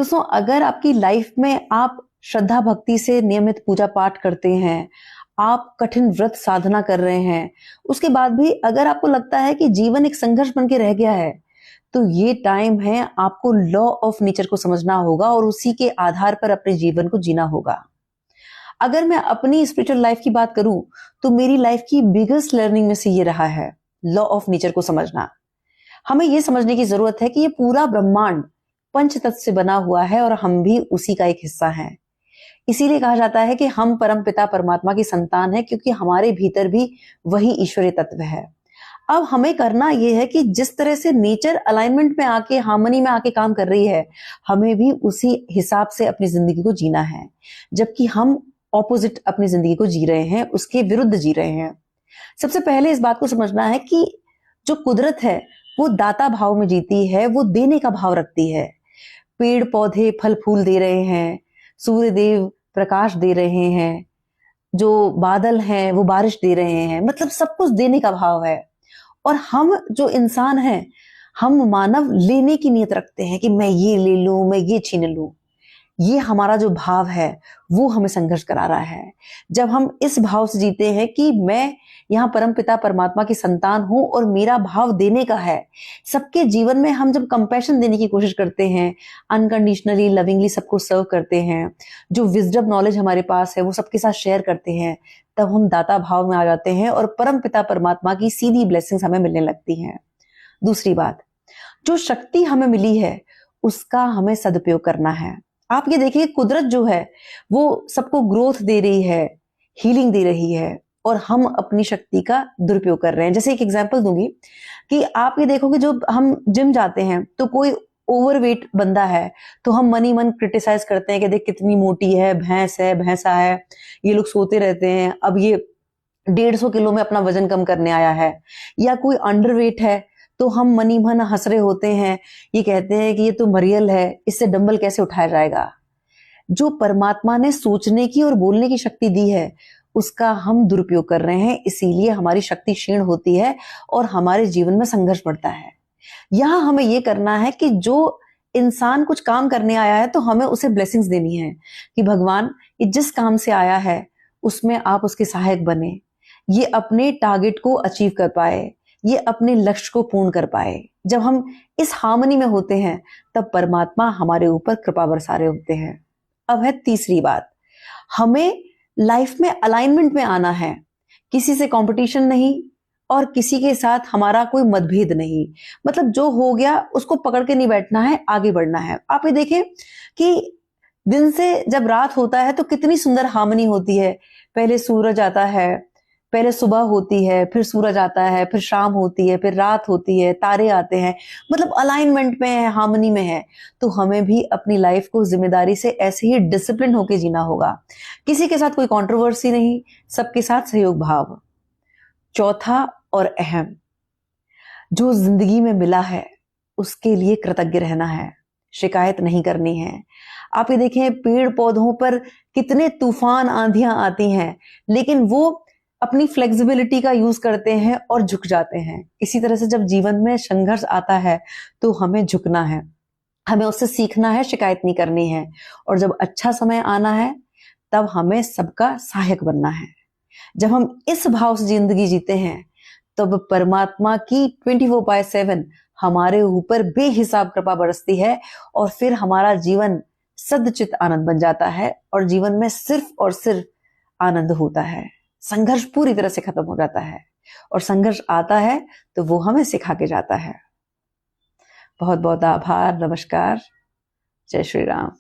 दोस्तों, अगर आपकी लाइफ में आप श्रद्धा भक्ति से नियमित पूजा पाठ करते हैं, आप कठिन व्रत साधना कर रहे हैं, उसके बाद भी अगर आपको लगता है कि जीवन एक संघर्ष बन के रह गया है, तो ये टाइम है आपको लॉ ऑफ नेचर को समझना होगा और उसी के आधार पर अपने जीवन को जीना होगा। अगर मैं अपनी स्पिरिचुअल लाइफ की बात करूं, तो मेरी लाइफ की बिगेस्ट लर्निंग में से ये रहा है लॉ ऑफ नेचर को समझना। हमें ये समझने की जरूरत है कि ये पूरा ब्रह्मांड पंच तत्व से बना हुआ है और हम भी उसी का एक हिस्सा हैं। इसीलिए कहा जाता है कि हम परम पिता परमात्मा की संतान हैं, क्योंकि हमारे भीतर भी वही ईश्वरीय तत्व है। अब हमें करना यह है कि जिस तरह से नेचर अलाइनमेंट में आके, हार्मनी में आके काम कर रही है, हमें भी उसी हिसाब से अपनी जिंदगी को जीना है। जबकि हम ऑपोजिट अपनी जिंदगी को जी रहे हैं, उसके विरुद्ध जी रहे हैं। सबसे पहले इस बात को समझना है कि जो कुदरत है वो दाता भाव में जीती है, वो देने का भाव रखती है। पेड़ पौधे फल फूल दे रहे हैं, सूर्य देव प्रकाश दे रहे हैं, जो बादल हैं वो बारिश दे रहे हैं, मतलब सब कुछ देने का भाव है। और हम जो इंसान हैं, हम मानव लेने की नीयत रखते हैं कि मैं ये ले लूं, मैं ये छीन लूं। ये हमारा जो भाव है वो हमें संघर्ष करा रहा है। जब हम इस भाव से जीते हैं कि मैं यहाँ परमपिता परमात्मा की संतान हूं और मेरा भाव देने का है, सबके जीवन में हम जब कंपैशन देने की कोशिश करते हैं, अनकंडीशनली लविंगली सबको सर्व करते हैं, जो विजडम नॉलेज हमारे पास है वो सबके साथ शेयर करते हैं, तब हम दाता भाव में आ जाते हैं और परमपिता परमात्मा की सीधी ब्लेसिंग्स हमें मिलने लगती हैं। दूसरी बात, जो शक्ति हमें मिली है उसका हमें सदुपयोग करना है। आप ये देखिए, कुदरत जो है वो सबको ग्रोथ दे रही है, हीलिंग दे रही है, और हम अपनी शक्ति का दुरुपयोग कर रहे हैं। जैसे एक एग्जांपल दूंगी कि आप ये देखोगे, जो हम जिम जाते हैं तो कोई ओवरवेट बंदा है तो हम मन ही मन क्रिटिसाइज करते हैं कि देख कितनी मोटी है, भैंस है, भैंसा है, ये लोग सोते रहते हैं, अब ये 150 किलो में अपना वजन कम करने आया है। या कोई अंडरवेट है तो हम मनी मन हंस रहे होते हैं, ये कहते हैं कि ये तो मरियल है, इससे डंबल कैसे उठाया जाएगा। जो परमात्मा ने सोचने की और बोलने की शक्ति दी है उसका हम दुरुपयोग कर रहे हैं, इसीलिए हमारी शक्ति क्षीण होती है और हमारे जीवन में संघर्ष बढ़ता है। यहाँ हमें ये करना है कि जो इंसान कुछ काम करने आया है तो हमें उसे ब्लेसिंग्स देनी है कि भगवान ये जिस काम से आया है उसमें आप उसके सहायक बने, ये अपने टारगेट को अचीव कर पाए, ये अपने लक्ष्य को पूर्ण कर पाए। जब हम इस हार्मनी में होते हैं तब परमात्मा हमारे ऊपर कृपा बरसा रहे होते हैं। अब है तीसरी बात, हमें लाइफ में अलाइनमेंट में आना है। किसी से कंपटीशन नहीं और किसी के साथ हमारा कोई मतभेद नहीं। मतलब जो हो गया उसको पकड़ के नहीं बैठना है, आगे बढ़ना है। आप ये देखें कि दिन से जब रात होता है तो कितनी सुंदर हार्मनी होती है। पहले सूरज आता है, पहले सुबह होती है, फिर सूरज आता है, फिर शाम होती है, फिर रात होती है, तारे आते हैं, मतलब अलाइनमेंट में है, हार्मनी में है। तो हमें भी अपनी लाइफ को जिम्मेदारी से ऐसे ही डिसिप्लिन होके जीना होगा। किसी के साथ कोई कंट्रोवर्सी नहीं, सबके साथ सहयोग भाव। चौथा और अहम, जो जिंदगी में मिला है उसके लिए कृतज्ञ रहना है, शिकायत नहीं करनी है। आप ये देखें, पेड़ पौधों पर कितने तूफान आंधियां आती हैं, लेकिन वो अपनी फ्लेक्सिबिलिटी का यूज करते हैं और झुक जाते हैं। इसी तरह से जब जीवन में संघर्ष आता है तो हमें झुकना है, हमें उससे सीखना है, शिकायत नहीं करनी है। और जब अच्छा समय आना है तब हमें सबका सहायक बनना है। जब हम इस भाव से जिंदगी जीते हैं तब परमात्मा की 24/7 हमारे ऊपर बेहिसाब कृपा बरसती है और फिर हमारा जीवन सदचित आनंद बन जाता है और जीवन में सिर्फ और सिर्फ आनंद होता है। संघर्ष पूरी तरह से खत्म हो जाता है और संघर्ष आता है तो वो हमें सिखा के जाता है। बहुत बहुत आभार, नमस्कार, जय श्री राम।